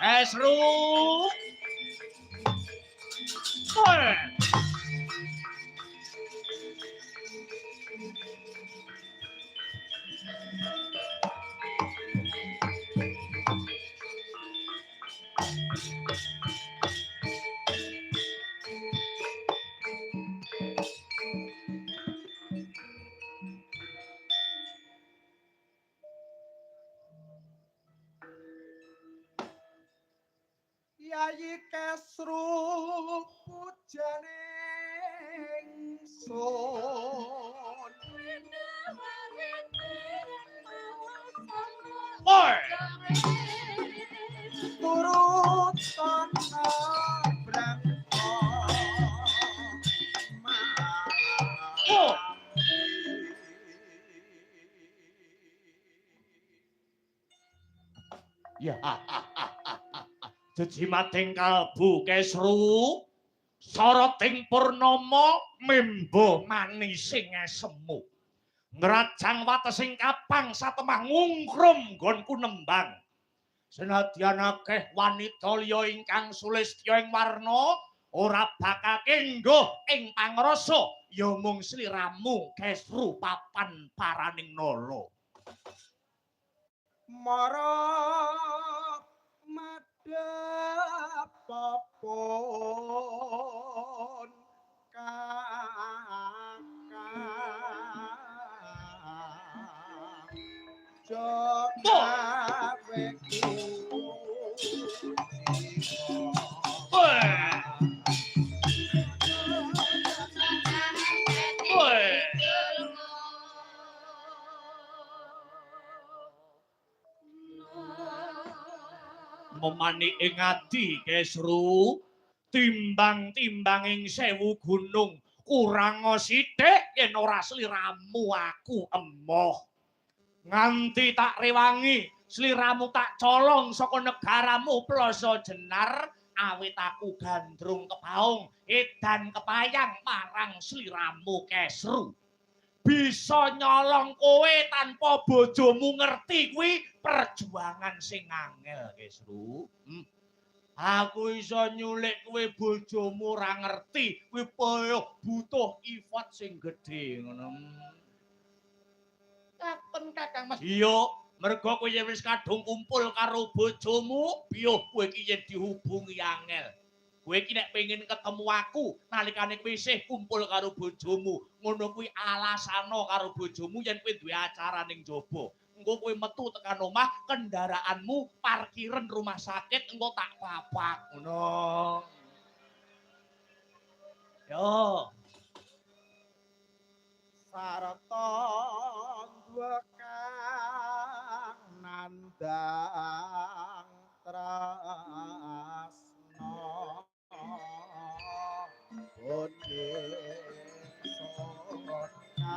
Esru. Oi. Yayi Kesru pujane ingsun Oi. turut sana brangko Oh. Ya. Jejimating kalbu Kesru. Soroting purnama mimba manising esemu. Ngrajang watesing kapang satemah ngungkrum nggonku nembang. Senadyan akeh wanita liya ingkang sulistya ing warna ora bakal kengguh ing pangrasa ya mung sliramu Kesru papan paraning nala. mara madhapapun kakang jogaweku Memani ing ati Kesru timbang-timbang ing 1000 gunung kurang sithik yen ora sliramu aku emoh nganti tak rewangi sliramu tak colong saka negaramu Plasa Jenar awit aku gandrung kepaung edan kepayang marang sliramu Kesru bisa nyolong kowe tanpa bojomu ngerti kuwi perjuangan sing angel Kesru. Aku iso nyulik kowe bojomu ora ngerti kuwi butuh effort sing gedhe ngono. Kapan Kakang Mas? Iya, mergo kowe wis kadung kumpul karo bojomu, biyo kowe iki yen dihubungi angel. Kowe iki nek pengin ketemu aku nalikane kowe isih kumpul karo bojomu, ngono kuwi alasana karo bojomu yen kowe duwe acara ning jaba. Engko kowe metu tekan omah, kendaraanmu parkiran rumah sakit engko tak papak ngono. Yo. sarta kang nandang tresna bodhe sona